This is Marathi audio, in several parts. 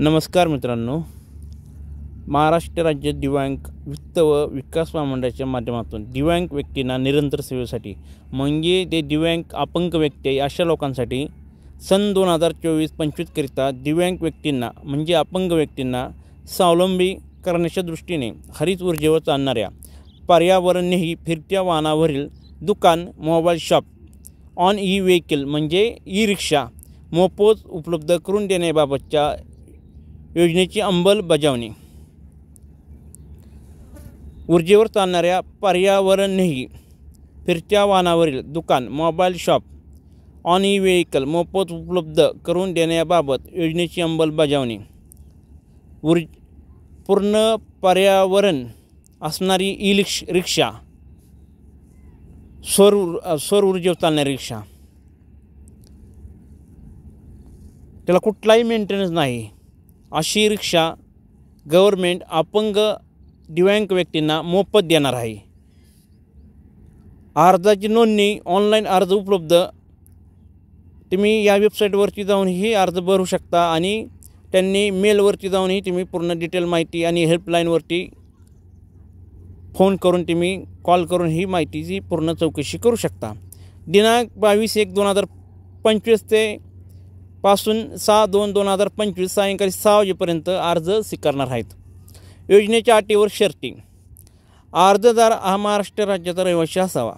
नमस्कार मित्रांनो, महाराष्ट्र राज्य दिव्यांग वित्त व विकास महामंडळाच्या माध्यमातून दिव्यांग व्यक्तींना निरंतर सेवेसाठी म्हणजे ते दिव्यांग अपंग व्यक्ती अशा लोकांसाठी सन 2024-25 करिता दिव्यांग व्यक्तींना म्हणजे अपंग व्यक्तींना स्वावलंबी करण्याच्या दृष्टीने हरित ऊर्जेवर चालणाऱ्या पर्यावरणस्नेही फिरत्या वाहनावरील दुकान, mobile shop, on E vehicle म्हणजे ई रिक्षा मोफत उपलब्ध करून देण्याबाबतच्या योजनेची अंमलबजावणी. ऊर्जेवर चालणाऱ्या पर्यावरणस्नेही फिरत्या वाहनावरील दुकान, mobile shop, on E vehicle मोफत उपलब्ध करून देण्याबाबत योजनेची अंमलबजावणी. पूर्ण पर्यावरण असणारी ई रिक्षा, सौर ऊर्जेवर चालणारी रिक्षा, त्याला कुठलाही मेंटेनन्स नाही अशी रिक्षा गव्हर्मेंट अपंग दिव्यांग व्यक्तींना मोफत देणार आहे. अर्जाची नोंदणी ऑनलाईन अर्ज उपलब्ध. तुम्ही या वेबसाईटवरती जाऊनही अर्ज भरू शकता आणि त्यांनी मेलवरती जाऊनही तुम्ही पूर्ण डिटेल माहिती आणि हेल्पलाईनवरती फोन करून तुम्ही कॉल करून ही माहितीची पूर्ण चौकशी करू शकता. दिनांक 22/1/2025 ते पासून 6/2/2025 सायंकाळी 6 वाजेपर्यंत अर्ज स्वीकारणार आहेत. योजनेच्या अटी व शर्ती. अर्जदार हा महाराष्ट्र राज्याचा रहिवासी असावा.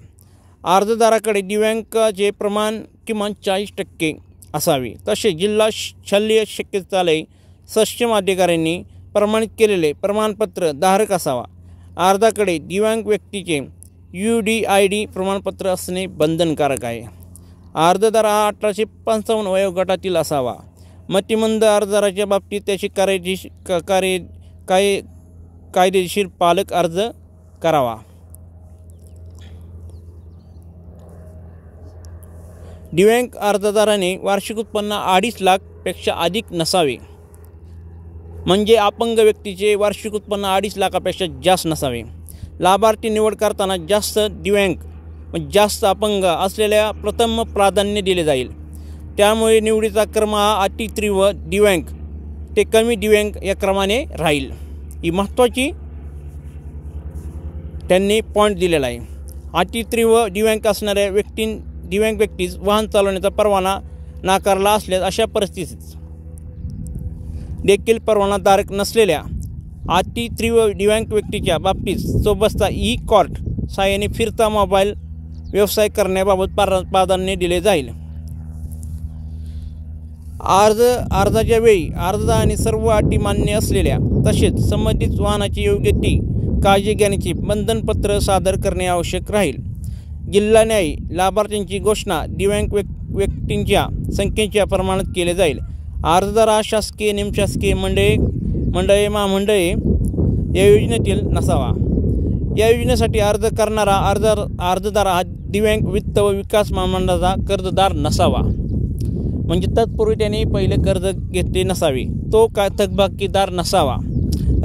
अर्जदाराकडे दिव्यांगाचे प्रमाण किमान 40% असावे. तसेच जिल्हा शल्य चिकित्सालय सक्षम अधिकाऱ्यांनी प्रमाणित केलेले प्रमाणपत्र धारक असावा. अर्जाकडे दिव्यांग व्यक्तीचे UDID प्रमाणपत्र असणे बंधनकारक आहे. अर्जदार हा 1855 वयोगटातील असावा. मतिमंद अर्जदाराच्या बाबतीत त्याची कायदेशीर पालक अर्ज करावा. दिव्यांग अर्जदाराने वार्षिक उत्पन्न 2.5 लाखापेक्षा अधिक नसावे. म्हणजे अपंग व्यक्तीचे वार्षिक उत्पन्न 2.5 लाखापेक्षा जास्त नसावे. लाभार्थी निवड करताना जास्त दिव्यांग जास्त अपंग असलेल्या प्रथम प्राधान्य दिले जाईल. त्यामुळे निवडीचा क्रम हा अति तीव्र दिव्यांग ते कमी दिव्यांग या क्रमाने राहील. ही महत्त्वाची त्यांनी पॉईंट दिलेला आहे. अति तीव्र दिव्यांग असणाऱ्या दिव्यांग व्यक्तीस वाहन चालवण्याचा परवाना नाकारला असल्यास अशा परिस्थितीत देखील परवानाधारक नसलेल्या अति तीव्र दिव्यांग व्यक्तीच्या बाबतीत सोबतचा ई कॉर्ट सहाय्याने फिरता मोबाईल व्यवसाय करण्याबाबत प्राधान्य दिले जाईल. अर्जाच्या वेळी अर्जदाराने सर्व अटी मान्य असलेल्या तसेच संबंधित वाहनाची योग्य ती काळजी घेण्याचे बंधनपत्र सादर करणे आवश्यक राहील. जिल्हा न्याय लाभार्थ्यांची घोषणा दिव्यांग व्यक्तींच्या संख्येच्या प्रमाणात केले जाईल. अर्जदार हा शासकीय, निमशासकीय मंडळे महामंडळे या योजनेतील नसावा. या योजनेसाठी अर्ज करणारा अर्जदार हा दिव्यांग वित्त व विकास महामंडळाचा कर्जदार नसावा. म्हणजे तत्पूर्वी त्याने पहिले कर्ज घेतले नसावे. तो थकबाकीदार नसावा.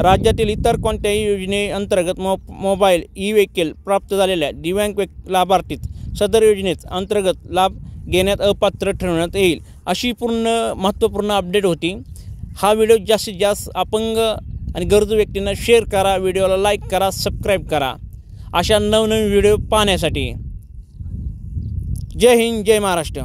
राज्यातील इतर कोणत्याही योजनेअंतर्गत मोबाईल ई व्हेकल प्राप्त झालेल्या दिव्यांग लाभार्थीत सदर योजनेत अंतर्गत लाभ घेण्यात अपात्र ठरवण्यात येईल. अशी महत्त्वपूर्ण अपडेट होती. हा व्हिडिओ जास्तीत जास्त अपंग आणि गरजू व्यक्तींना शेअर करा. व्हिडिओला लाईक करा, सबस्क्राईब करा अशा नवनवीन व्हिडिओ पाहण्यासाठी. जय हिंद, जय महाराष्ट्र.